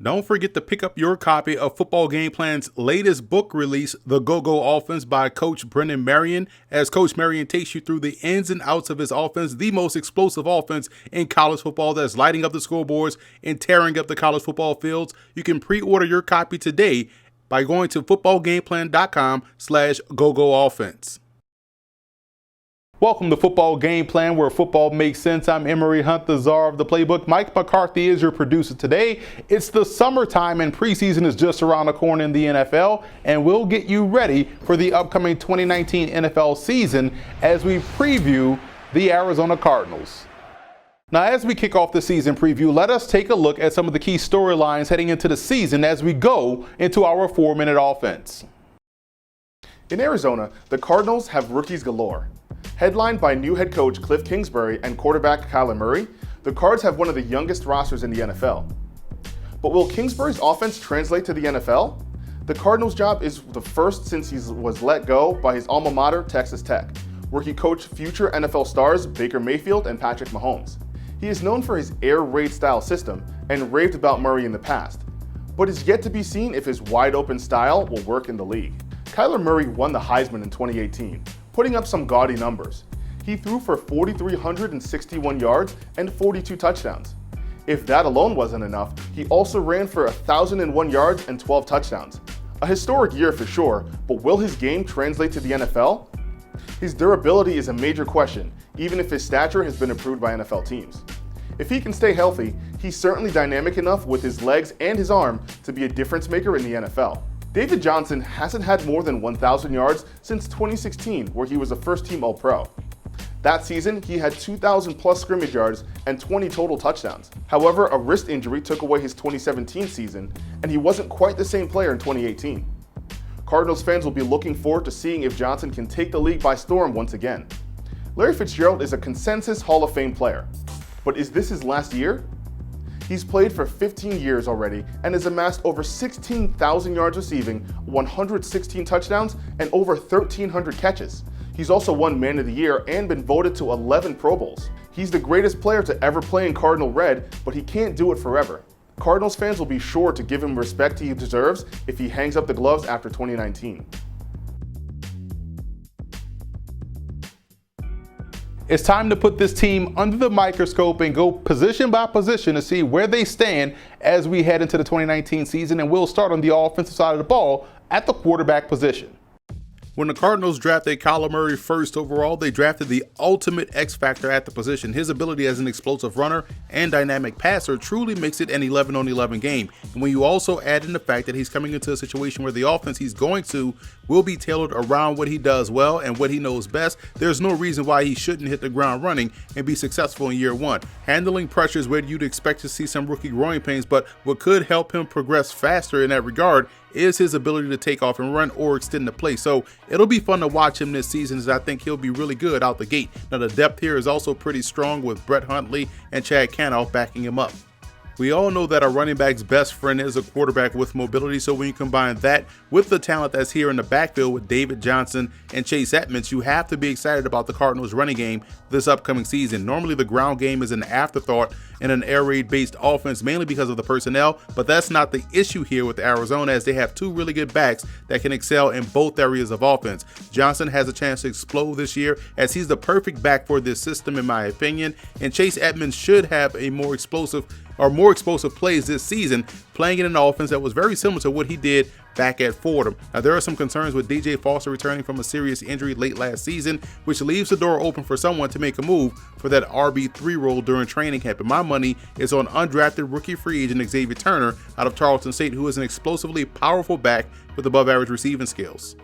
Don't forget to pick up your copy of Football Game Plan's latest book release, The Go-Go Offense by Coach Brennan Marion, as Coach Marion takes you through the ins and outs of his offense, the most explosive offense in college football that's lighting up the scoreboards and tearing up the college football fields. You can pre-order your copy today by going to footballgameplan.com/go-go-offense. Welcome to Football Game Plan, where football makes sense. I'm Emery Hunt, the czar of the Playbook. Mike McCarthy is your producer today. It's the summertime and preseason is just around the corner in the NFL, and we'll get you ready for the upcoming 2019 NFL season as we preview the Arizona Cardinals. Now, as we kick off the season preview, let us take a look at some of the key storylines heading into the season as we go into our 4-minute offense. In Arizona, the Cardinals have rookies galore. Headlined by new head coach Cliff Kingsbury and quarterback Kyler Murray, the Cards have one of the youngest rosters in the NFL. But will Kingsbury's offense translate to the NFL? The Cardinals' job is the first since he was let go by his alma mater, Texas Tech, where he coached future NFL stars Baker Mayfield and Patrick Mahomes. He is known for his air raid style system and raved about Murray in the past, but it's yet to be seen if his wide open style will work in the league. Kyler Murray won the Heisman in 2018, putting up some gaudy numbers. He threw for 4,361 yards and 42 touchdowns. If that alone wasn't enough, he also ran for 1,001 yards and 12 touchdowns. A historic year for sure, but will his game translate to the NFL? His durability is a major question, even if his stature has been approved by NFL teams. If he can stay healthy, he's certainly dynamic enough with his legs and his arm to be a difference maker in the NFL. David Johnson hasn't had more than 1,000 yards since 2016, where he was a first-team All-Pro. That season, he had 2,000 plus scrimmage yards and 20 total touchdowns. However, a wrist injury took away his 2017 season, and he wasn't quite the same player in 2018. Cardinals fans will be looking forward to seeing if Johnson can take the league by storm once again. Larry Fitzgerald is a consensus Hall of Fame player, but is this his last year? He's played for 15 years already and has amassed over 16,000 yards receiving, 116 touchdowns, and over 1,300 catches. He's also won Man of the Year and been voted to 11 Pro Bowls. He's the greatest player to ever play in Cardinal Red, but he can't do it forever. Cardinals fans will be sure to give him respect he deserves if he hangs up the gloves after 2019. It's time to put this team under the microscope and go position by position to see where they stand as we head into the 2019 season, and we'll start on the offensive side of the ball at the quarterback position. When the Cardinals drafted Kyler Murray first overall, they drafted the ultimate X factor at the position. His ability as an explosive runner and dynamic passer truly makes it an 11-on-11 game. And when you also add in the fact that he's coming into a situation where the offense he's going to will be tailored around what he does well and what he knows best, there's no reason why he shouldn't hit the ground running and be successful in year one. Handling pressure is where you'd expect to see some rookie growing pains, but what could help him progress faster in that regard is his ability to take off and run or extend the play. So it'll be fun to watch him this season, as I think he'll be really good out the gate. Now, the depth here is also pretty strong with Brett Hundley and Chad Canoff backing him up. We all know that a running back's best friend is a quarterback with mobility, so when you combine that with the talent that's here in the backfield with David Johnson and Chase Edmonds, you have to be excited about the Cardinals' running game this upcoming season. Normally, the ground game is an afterthought in an air raid-based offense, mainly because of the personnel, but that's not the issue here with Arizona, as they have two really good backs that can excel in both areas of offense. Johnson has a chance to explode this year, as he's the perfect back for this system, in my opinion, and Chase Edmonds should have a more explosive plays this season, playing in an offense that was very similar to what he did back at Fordham. Now, there are some concerns with DJ Foster returning from a serious injury late last season, which leaves the door open for someone to make a move for that RB3 role during training camp. And my money is on undrafted rookie free agent Xavier Turner out of Tarleton State, who is an explosively powerful back with above average receiving skills.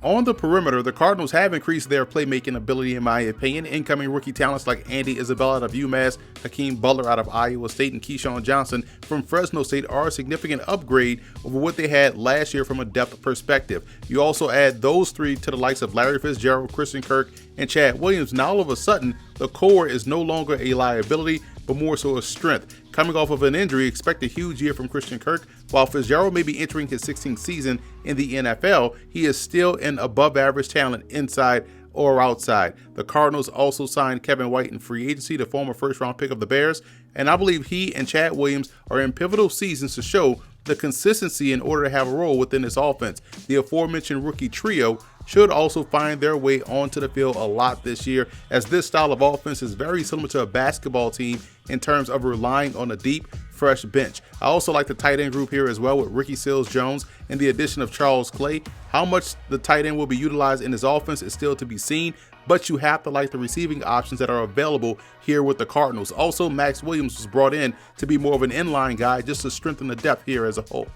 On the perimeter, the Cardinals have increased their playmaking ability, in my opinion. Incoming rookie talents like Andy Isabella out of UMass, Hakeem Butler out of Iowa State, and Keyshawn Johnson from Fresno State are a significant upgrade over what they had last year from a depth perspective. You also add those three to the likes of Larry Fitzgerald, Christian Kirk, and Chad Williams. Now all of a sudden, the core is no longer a liability, but more so a strength. Coming off of an injury, expect a huge year from Christian Kirk. While Fitzgerald may be entering his 16th season in the NFL, he is still an above-average talent inside or outside. The Cardinals also signed Kevin White in free agency, the former first-round pick of the Bears, and I believe he and Chad Williams are in pivotal seasons to show the consistency in order to have a role within this offense. The aforementioned rookie trio should also find their way onto the field a lot this year, as this style of offense is very similar to a basketball team in terms of relying on a deep, fresh bench. I also like the tight end group here as well, with Ricky Seals-Jones and the addition of Charles Clay. How much the tight end will be utilized in this offense is still to be seen, but you have to like the receiving options that are available here with the Cardinals. Also, Max Williams was brought in to be more of an inline guy just to strengthen the depth here as a whole.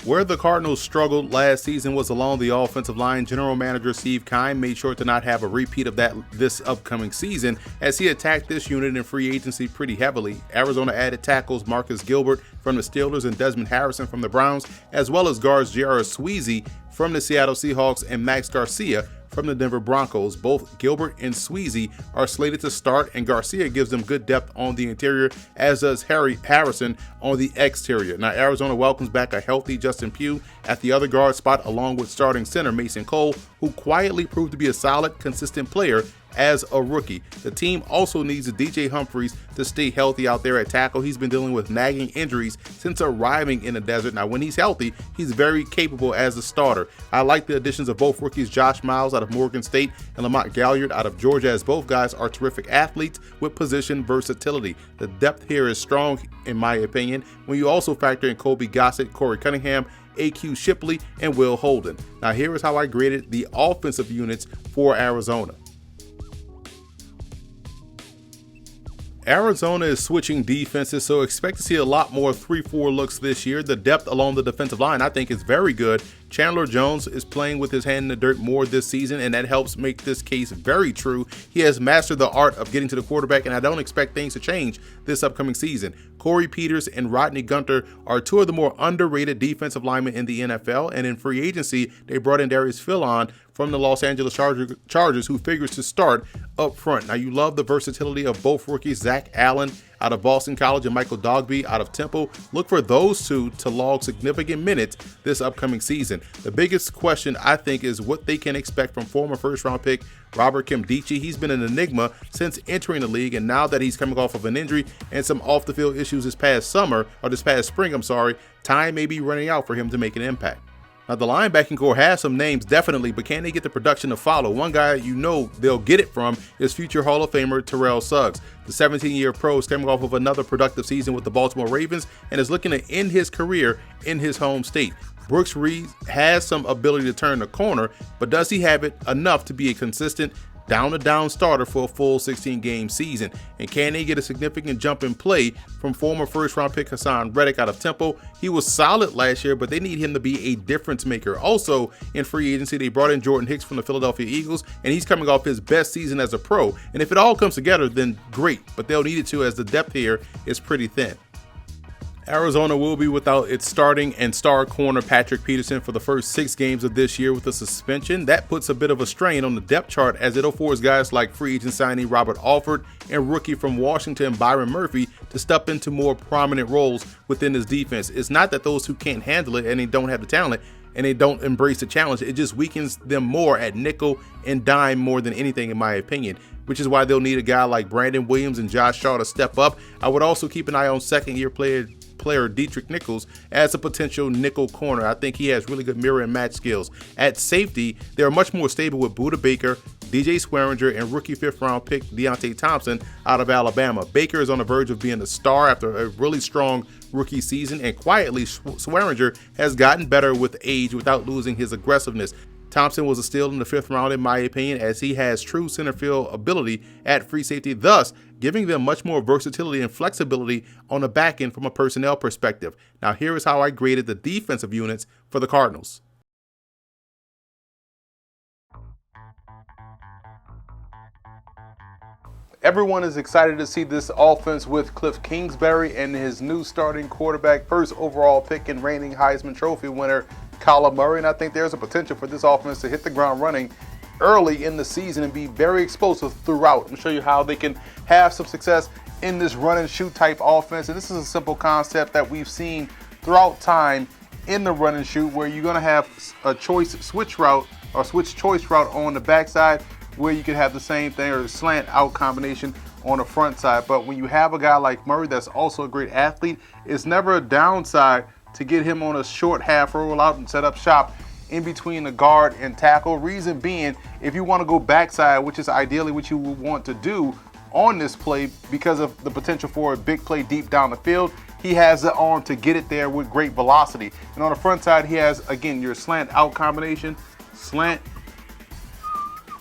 Where the Cardinals struggled last season was along the offensive line. General Manager Steve Keim made sure to not have a repeat of that this upcoming season, as he attacked this unit in free agency pretty heavily. Arizona added tackles Marcus Gilbert from the Steelers and Desmond Harrison from the Browns, as well as guards J.R. Sweezy from the Seattle Seahawks and Max Garcia from the Denver Broncos. Both Gilbert and Sweezy are slated to start, and Garcia gives them good depth on the interior, as does Harrison on the exterior. Now, Arizona welcomes back a healthy Justin Pugh at the other guard spot, along with starting center Mason Cole, who quietly proved to be a solid, consistent player as a rookie. The team also needs DJ Humphries to stay healthy out there at tackle. He's been dealing with nagging injuries since arriving in the desert. Now, when he's healthy, he's very capable as a starter. I like the additions of both rookies, Josh Miles out of Morgan State and Lamont Galliard out of Georgia, as both guys are terrific athletes with position versatility. The depth here is strong, in my opinion, when you also factor in Kobe Gossett, Corey Cunningham, A.Q. Shipley, and Will Holden. Now, here is how I graded the offensive units for Arizona. Arizona is switching defenses, so expect to see a lot more 3-4 looks this year. The depth along the defensive line, I think, is very good. Chandler Jones is playing with his hand in the dirt more this season, and that helps make this case very true. He has mastered the art of getting to the quarterback, and I don't expect things to change this upcoming season. Corey Peters and Rodney Gunter are two of the more underrated defensive linemen in the NFL, and in free agency, they brought in Darius Philon from the Los Angeles Chargers, who figures to start up front. Now, you love the versatility of both rookies, Zach Allen out of Boston College and Michael Dogby out of Temple. Look for those two to log significant minutes this upcoming season. The biggest question, I think, is what they can expect from former first-round pick Robert Nkemdiche. He's been an enigma since entering the league, and now that he's coming off of an injury and some off-the-field issues this past spring, time may be running out for him to make an impact. Now, the linebacking core has some names, definitely, but can they get the production to follow? One guy you know they'll get it from is future Hall of Famer Terrell Suggs. The 17-year pro is coming off of another productive season with the Baltimore Ravens and is looking to end his career in his home state. Brooks Reed has some ability to turn the corner, but does he have it enough to be a consistent down-to-down starter for a full 16-game season? And can they get a significant jump in play from former first-round pick Hassan Reddick out of Temple? He was solid last year, but they need him to be a difference maker. Also, in free agency, they brought in Jordan Hicks from the Philadelphia Eagles, and he's coming off his best season as a pro. And if it all comes together, then great, but they'll need it to, as the depth here is pretty thin. Arizona will be without its starting and star corner Patrick Peterson for the first 6 games of this year with a suspension. That puts a bit of a strain on the depth chart, as it affords guys like free agent signee Robert Alford and rookie from Washington Byron Murphy to step into more prominent roles within this defense. It's not that those two can't handle it and they don't have the talent and they don't embrace the challenge. It just weakens them more at nickel and dime more than anything, in my opinion, which is why they'll need a guy like Brandon Williams and Josh Shaw to step up. I would also keep an eye on second-year player Dietrich Nichols as a potential nickel corner. I think he has really good mirror and match skills. At safety, they're much more stable with Budda Baker, DJ Swearinger, and rookie 5th-round pick Deontay Thompson out of Alabama. Baker is on the verge of being a star after a really strong rookie season, and quietly, Swearinger has gotten better with age without losing his aggressiveness. Thompson was a steal in the 5th round, in my opinion, as he has true center field ability at free safety, thus giving them much more versatility and flexibility on the back end from a personnel perspective. Now, here is how I graded the defensive units for the Cardinals. Everyone is excited to see this offense with Cliff Kingsbury and his new starting quarterback, first overall pick and reigning Heisman Trophy winner, Kyler Murray. And I think there's a potential for this offense to hit the ground running early in the season and be very explosive throughout. I'm going to show you how they can have some success in this run and shoot type offense. And this is a simple concept that we've seen throughout time in the run and shoot, where you're going to have a switch choice route on the backside, where you can have the same thing, or slant out combination on the front side. But when you have a guy like Murray that's also a great athlete, it's never a downside to get him on a short half roll out and set up shop in between the guard and tackle. Reason being, if you want to go backside, which is ideally what you would want to do on this play because of the potential for a big play deep down the field, he has the arm to get it there with great velocity. And on the front side, he has, again, your slant out combination, slant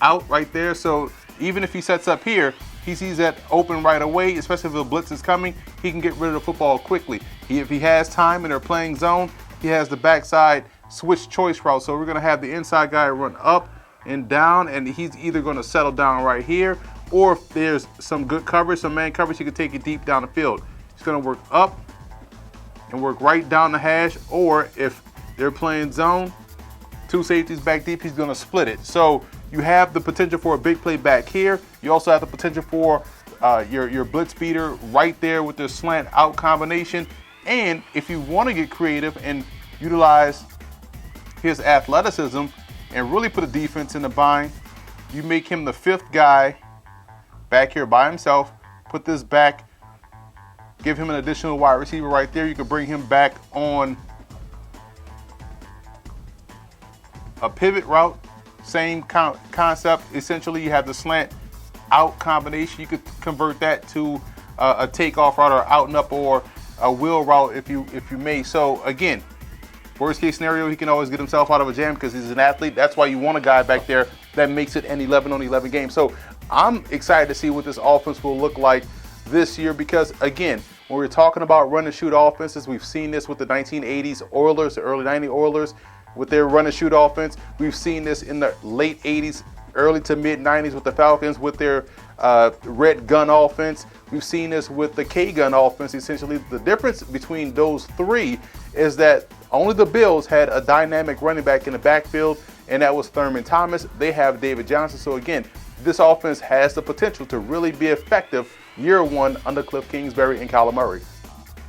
out right there. So even if he sets up here, he sees that open right away, especially if the blitz is coming, he can get rid of the football quickly. If he has time and they're playing zone, he has the backside switch choice route. So we're gonna have the inside guy run up and down, and he's either gonna settle down right here, or if there's some good coverage, some man coverage, he can take it deep down the field. He's gonna work up and work right down the hash, or if they're playing zone, two safeties back deep, he's gonna split it. So you have the potential for a big play back here. You also have the potential for your blitz beater right there with the slant out combination. And if you want to get creative and utilize his athleticism and really put a defense in the bind, you make him the fifth guy back here by himself, put this back, give him an additional wide receiver right there. You can bring him back on a pivot route. Same concept. Essentially, you have the slant out combination. You could convert that to a takeoff route or out and up, or a wheel route if you may. So again, worst case scenario, he can always get himself out of a jam because he's an athlete. That's why you want a guy back there that makes it an 11-on-11 game. So I'm excited to see what this offense will look like this year, because again, when we're talking about run and shoot offenses, we've seen this with the 1980s Oilers, the early 90s Oilers, with their run and shoot offense. We've seen this in the late 80s, early to mid 90s with the Falcons with their red gun offense. We've seen this with the K gun offense. Essentially, the difference between those three is that only the Bills had a dynamic running back in the backfield, and that was Thurman Thomas. They have David Johnson. So again, this offense has the potential to really be effective year one under Cliff Kingsbury and Kyler Murray.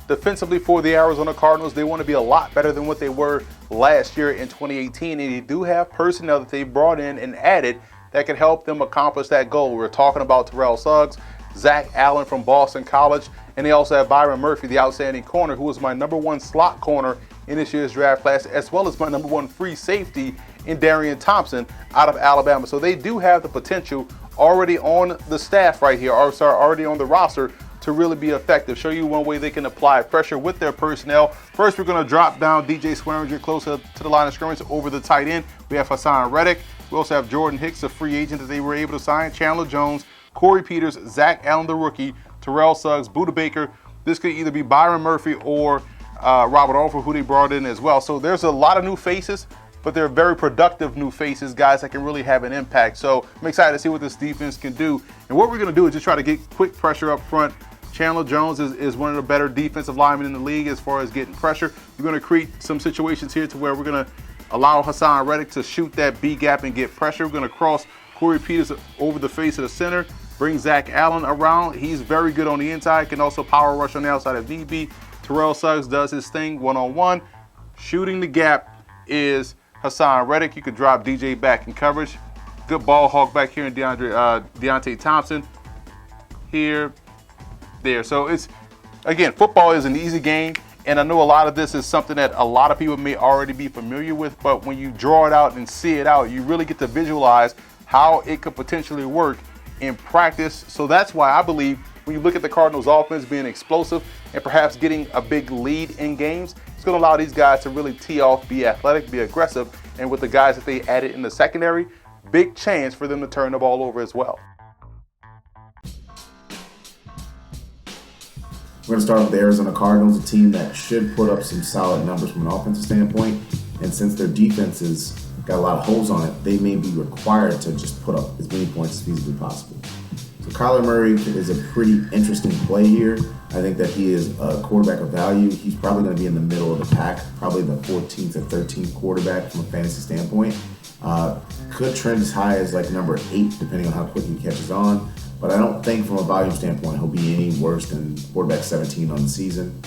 Defensively for the Arizona Cardinals, they want to be a lot better than what they were last year in 2018, and they do have personnel that they brought in and added that can help them accomplish that goal. We're talking about Terrell Suggs, Zach Allen from Boston College, and they also have Byron Murphy, the outstanding corner, who was my #1 slot corner in this year's draft class, as well as my #1 free safety in Darian Thompson out of Alabama. So they do have the potential already on the staff right here, or sorry, already on the roster, to really be effective. Show you one way they can apply pressure with their personnel. First, we're going to drop down DJ Swearinger closer to the line of scrimmage over the tight end. We have Hassan Reddick. We also have Jordan Hicks, a free agent that they were able to sign, Chandler Jones, Corey Peters, Zach Allen, the rookie, Terrell Suggs, Budda Baker. This could either be Byron Murphy or Robert Alford, who they brought in as well. So there's a lot of new faces, but they're very productive new faces, guys that can really have an impact. So I'm excited to see what this defense can do. And what we're going to do is just try to get quick pressure up front. Chandler Jones is one of the better defensive linemen in the league as far as getting pressure. We're going to create some situations here to where we're going to allow Hassan Reddick to shoot that B gap and get pressure. We're going to cross Corey Peters over the face of the center, bring Zach Allen around. He's very good on the inside, can also power rush on the outside if need be. Terrell Suggs does his thing one-on-one. Shooting the gap is Hassan Reddick. You could drop DJ back in coverage. Good ball hawk back here in Deontay Thompson. Here, there. So it's, again, football is an easy game, and I know a lot of this is something that a lot of people may already be familiar with, but when you draw it out and see it out, you really get to visualize how it could potentially work in practice. So that's why I believe when you look at the Cardinals offense being explosive and perhaps getting a big lead in games, it's going to allow these guys to really tee off, be athletic, be aggressive, and with the guys that they added in the secondary, big chance for them to turn the ball over as well. We're going to start with the Arizona Cardinals, a team that should put up some solid numbers from an offensive standpoint. And since their defense has got a lot of holes on it, they may be required to just put up as many points as feasibly possible. So Kyler Murray is a pretty interesting play here. I think that he is a quarterback of value. He's probably going to be in the middle of the pack, probably the 14th or 13th quarterback from a fantasy standpoint. Could trend as high as like number 8, depending on how quick he catches on. But I don't think from a volume standpoint he'll be any worse than quarterback 17 on the season.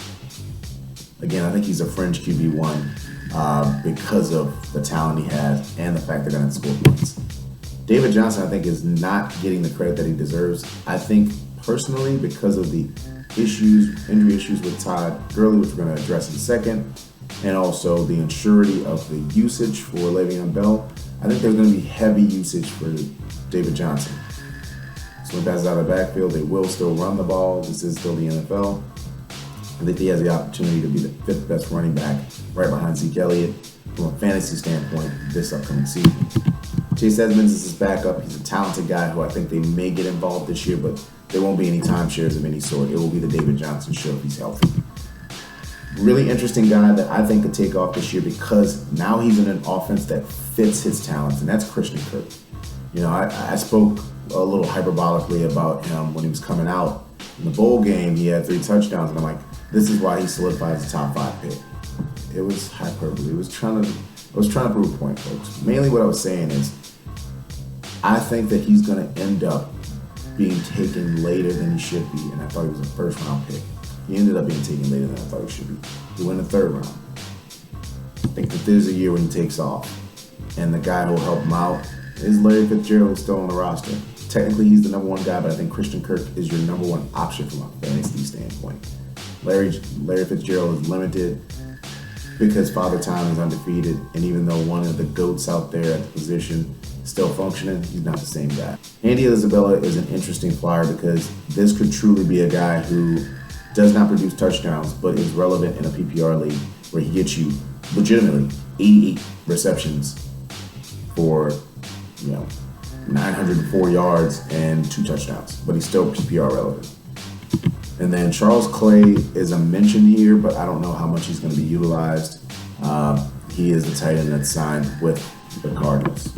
Again, I think he's a fringe QB1 because of the talent he has and the fact they're going to score points. David Johnson, I think, is not getting the credit that he deserves. I think personally because of the injury issues with Todd Gurley, which we're going to address in a second, and also the insurity of the usage for Le'Veon Bell. I think there's going to be heavy usage for David Johnson. So when passes out of the backfield, they will still run the ball. This is still the NFL. I think he has the opportunity to be the 5th best running back right behind Zeke Elliott from a fantasy standpoint this upcoming season. Chase Edmonds is his backup. He's a talented guy who I think they may get involved this year, but there won't be any timeshares of any sort. It will be the David Johnson show if he's healthy. Really interesting guy that I think could take off this year because now he's in an offense that fits his talents, and that's Christian Kirk. You know, I spoke a little hyperbolically about him when he was coming out. In the bowl game, he had 3 touchdowns, and I'm like, this is why he solidified as a top 5 pick. It was hyperbole. I was trying to prove a point, folks. Mainly what I was saying is, I think that he's going to end up being taken later than he should be, and I thought he was a first-round pick. He ended up being taken later than I thought he should be. He went in the 3rd round. I think that there's a year when he takes off, and the guy who will help him out is Larry Fitzgerald, still on the roster. Technically, he's the number 1 guy, but I think Christian Kirk is your number 1 option from a fantasy standpoint. Larry Fitzgerald is limited because Father Time is undefeated, and even though one of the GOATs out there at the position is still functioning, he's not the same guy. Andy Isabella is an interesting flyer because this could truly be a guy who does not produce touchdowns, but is relevant in a PPR league where he gets you legitimately 88 receptions for, 904 yards and 2 touchdowns, but he's still PPR relevant. And then Charles Clay is a mention here, but I don't know how much he's going to be utilized. He is the tight end that's signed with the Cardinals.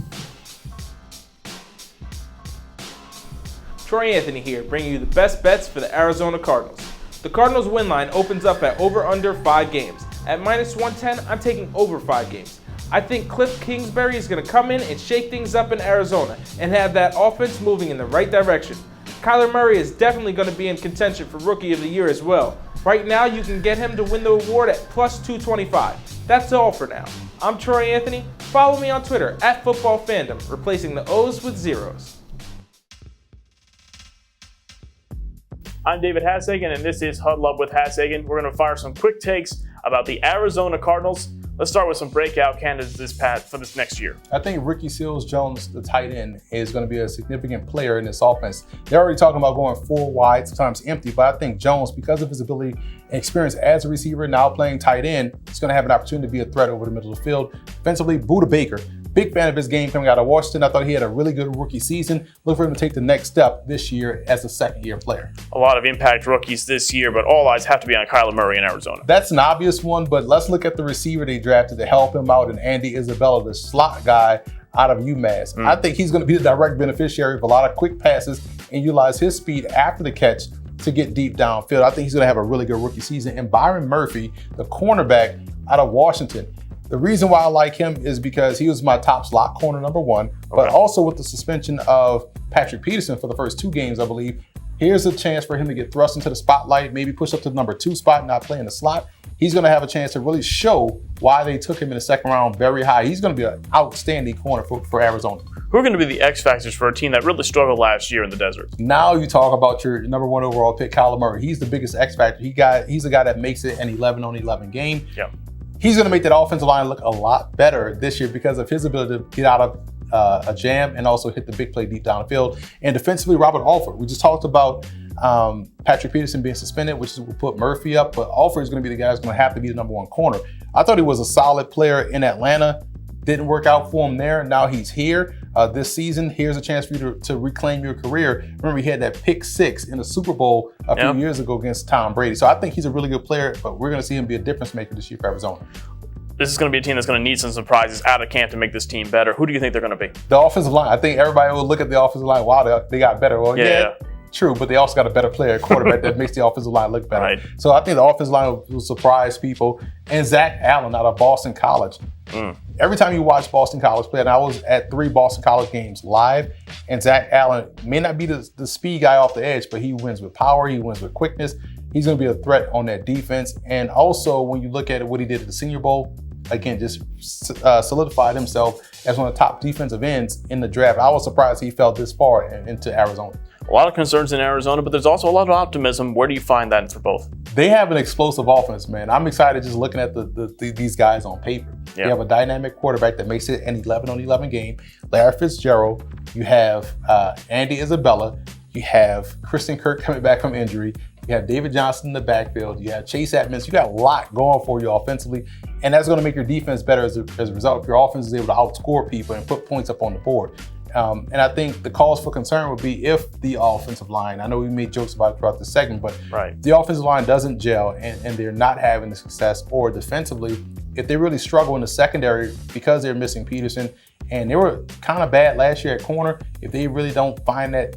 Troy Anthony here, bringing you the best bets for the Arizona Cardinals. The Cardinals win line opens up at over/under 5 games. At -110, I'm taking over 5 games. I think Cliff Kingsbury is going to come in and shake things up in Arizona and have that offense moving in the right direction. Kyler Murray is definitely going to be in contention for Rookie of the Year as well. Right now, you can get him to win the award at +225. That's all for now. I'm Troy Anthony. Follow me on Twitter @FootballFandom, replacing the O's with zeros. I'm David Hassagen, and this is Huddle Up with Hassagen. We're going to fire some quick takes about the Arizona Cardinals. Let's start with some breakout candidates for this next year. I think Ricky Seals-Jones, the tight end, is going to be a significant player in this offense. They're already talking about going 4 wide, sometimes empty, but I think Jones, because of his ability and experience as a receiver, now playing tight end, is going to have an opportunity to be a threat over the middle of the field. Defensively, Budda Baker. Big fan of his game coming out of Washington. I thought he had a really good rookie season. Look for him to take the next step this year as a second-year player. A lot of impact rookies this year, but all eyes have to be on Kyler Murray in Arizona. That's an obvious one, but let's look at the receiver they drafted to help him out, and Andy Isabella, the slot guy out of UMass. I think he's going to be the direct beneficiary of a lot of quick passes and utilize his speed after the catch to get deep downfield. I think he's going to have a really good rookie season. And Byron Murphy, the cornerback out of Washington, the reason why I like him is because he was my top slot corner, number 1, but also with the suspension of Patrick Peterson for the first 2 games, I believe, here's a chance for him to get thrust into the spotlight, maybe push up to the number 2 spot, not play in the slot. He's going to have a chance to really show why they took him in the 2nd round very high. He's going to be an outstanding corner for Arizona. Who are going to be the X factors for a team that really struggled last year in the desert? Now you talk about your number 1 overall pick, Kyler Murray. He's the biggest X factor. He's a guy that makes it an 11-on-11 game. Yeah. He's going to make that offensive line look a lot better this year because of his ability to get out of a jam and also hit the big play deep down the field. And defensively, Robert Alford. We just talked about Patrick Peterson being suspended, which will put Murphy up, but Alford is going to be the guy who's going to have to be the number 1 corner. I thought he was a solid player in Atlanta. Didn't work out for him there. Now he's here this season. Here's a chance for you to reclaim your career. Remember, he had that pick 6 in the Super Bowl a few years ago against Tom Brady. So I think he's a really good player, but we're going to see him be a difference maker this year for Arizona. This is going to be a team that's going to need some surprises out of camp to make this team better. Who do you think they're going to be? The offensive line. I think everybody will look at the offensive line. Wow, they got better. Well, yeah. True, but they also got a better player, quarterback that makes the offensive line look better. Right. So I think the offensive line will surprise people. And Zach Allen out of Boston College. Every time you watch Boston College play, and I was at 3 Boston College games live, and Zach Allen may not be the speed guy off the edge, but he wins with power, he wins with quickness. He's going to be a threat on that defense. And also, when you look at what he did at the Senior Bowl, again, just solidified himself as one of the top defensive ends in the draft. I was surprised he fell this far into Arizona. A lot of concerns in Arizona, but there's also a lot of optimism. Where do you find that for both? They have an explosive offense, man. I'm excited just looking at these guys on paper. Yeah. You have a dynamic quarterback that makes it an 11-on-11 game. Larry Fitzgerald. You have Andy Isabella. You have Christian Kirk coming back from injury. You have David Johnson in the backfield. You have Chase Edmonds. You got a lot going for you offensively, and that's going to make your defense better as a result. If your offense is able to outscore people and put points up on the board. And I think the cause for concern would be if the offensive line, I know we made jokes about it throughout the segment, but the offensive line doesn't gel and they're not having the success, or defensively, if they really struggle in the secondary because they're missing Peterson, and they were kind of bad last year at corner, if they really don't find that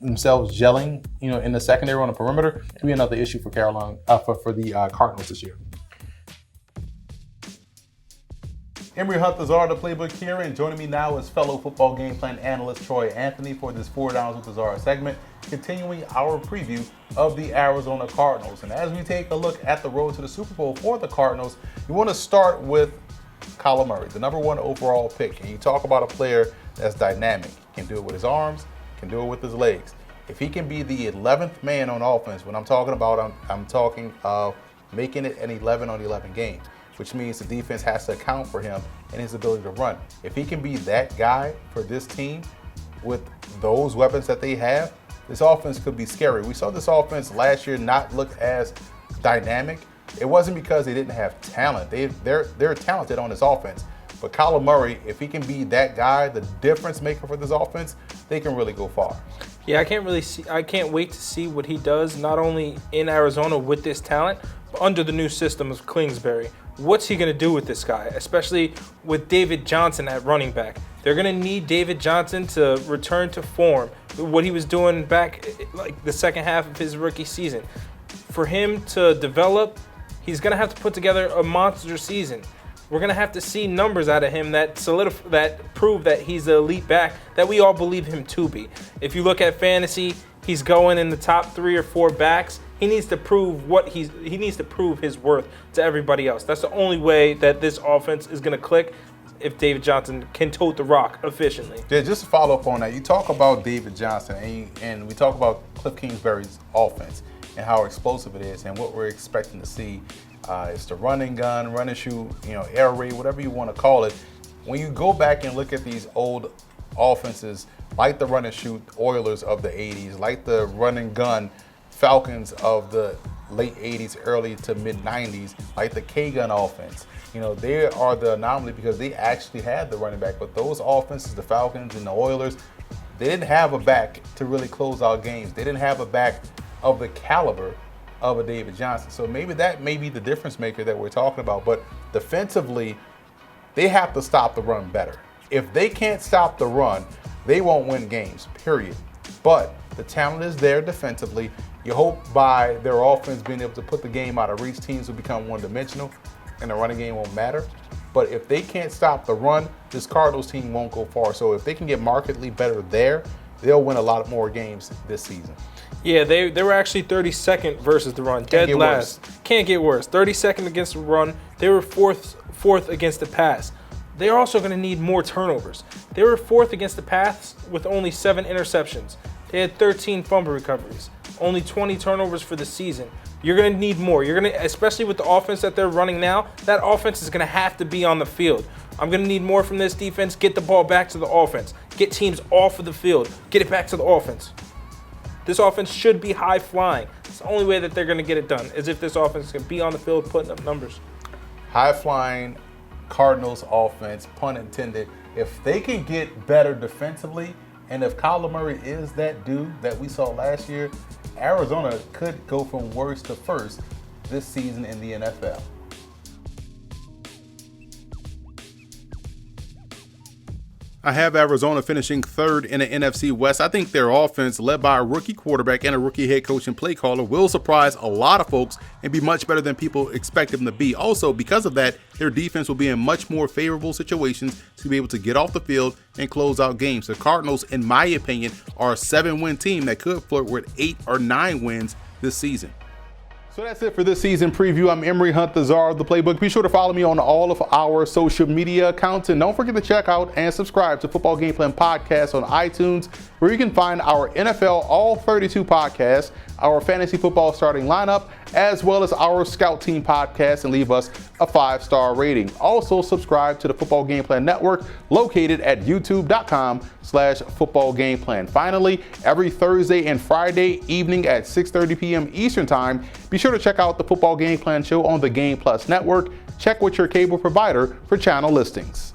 themselves gelling, in the secondary on the perimeter, it could be another issue for Carolina, for the Cardinals this year. Emory Hunt-Lazar, the Playbook here, and joining me now is fellow football game plan analyst Troy Anthony for this 4 Downs with Lazar segment, continuing our preview of the Arizona Cardinals. And as we take a look at the road to the Super Bowl for the Cardinals, we want to start with Kyler Murray, the #1 overall pick. And you talk about a player that's dynamic, can do it with his arms, can do it with his legs. If he can be the 11th man on offense, when I'm talking about, I'm talking of making it an 11-on-11 game, which means the defense has to account for him and his ability to run. If he can be that guy for this team with those weapons that they have, this offense could be scary. We saw this offense last year not look as dynamic. It wasn't because they didn't have talent. They're talented on this offense. But Kyler Murray, if he can be that guy, the difference maker for this offense, they can really go far. Yeah, I can't wait to see what he does, not only in Arizona with this talent, but under the new system of Kingsbury. What's he going to do with this guy, especially with David Johnson at running back? They're going to need David Johnson to return to form, what he was doing back like the second half of his rookie season. For him to develop, he's going to have to put together a monster season. We're going to have to see numbers out of him that prove that he's the elite back that we all believe him to be. If you look at fantasy, he's going in the top 3 or 4 backs. He needs to prove he needs to prove his worth to everybody else. That's the only way that this offense is going to click, if David Johnson can tote the rock efficiently. Yeah, just to follow up on that, you talk about David Johnson, and we talk about Cliff Kingsbury's offense and how explosive it is, and what we're expecting to see. It's the run and gun, run and shoot, air raid, whatever you want to call it. When you go back and look at these old offenses, like the run and shoot Oilers of the 80s, like the run and gun Falcons of the late 80s, early to mid 90s, like the K-gun offense, they are the anomaly because they actually had the running back. But those offenses, the Falcons and the Oilers, they didn't have a back to really close out games. They didn't have a back of the caliber of a David Johnson. So maybe that may be the difference maker that we're talking about. But defensively, they have to stop the run better. If they can't stop the run, they won't win games, period. But the talent is there defensively. You hope by their offense being able to put the game out of reach, teams will become one-dimensional and the running game won't matter. But if they can't stop the run, this Cardinals team won't go far. So if they can get markedly better there, they'll win a lot more games this season. Yeah, they were actually 32nd versus the run, dead last. Can't get worse. 32nd against the run. They were fourth against the pass. They're also going to need more turnovers. They were 4th against the pass with only 7 interceptions. They had 13 fumble recoveries, only 20 turnovers for the season. You're going to need more. Especially with the offense that they're running now, that offense is going to have to be on the field. I'm going to need more from this defense. Get the ball back to the offense. Get teams off of the field. Get it back to the offense. This offense should be high flying. It's the only way that they're going to get it done, is if this offense can be on the field putting up numbers. High flying Cardinals offense, pun intended. If they can get better defensively, and if Kyler Murray is that dude that we saw last year, Arizona could go from worst to first this season in the NFL. I have Arizona finishing 3rd in the NFC West. I think their offense, led by a rookie quarterback and a rookie head coach and play caller, will surprise a lot of folks and be much better than people expect them to be. Also, because of that, their defense will be in much more favorable situations to be able to get off the field and close out games. The Cardinals, in my opinion, are a 7-win team that could flirt with 8 or 9 wins this season. So that's it for this season preview. I'm Emery Hunt, the czar of the Playbook. Be sure to follow me on all of our social media accounts. And don't forget to check out and subscribe to Football Game Plan Podcast on iTunes, where you can find our NFL All 32 podcasts, our fantasy football starting lineup, as well as our Scout Team podcast, and leave us a 5-star rating. Also, subscribe to the Football Game Plan Network located at youtube.com/footballgameplan. Finally, every Thursday and Friday evening at 6:30 p.m. Eastern Time, be sure to check out the Football Game Plan show on the Game Plus Network. Check with your cable provider for channel listings.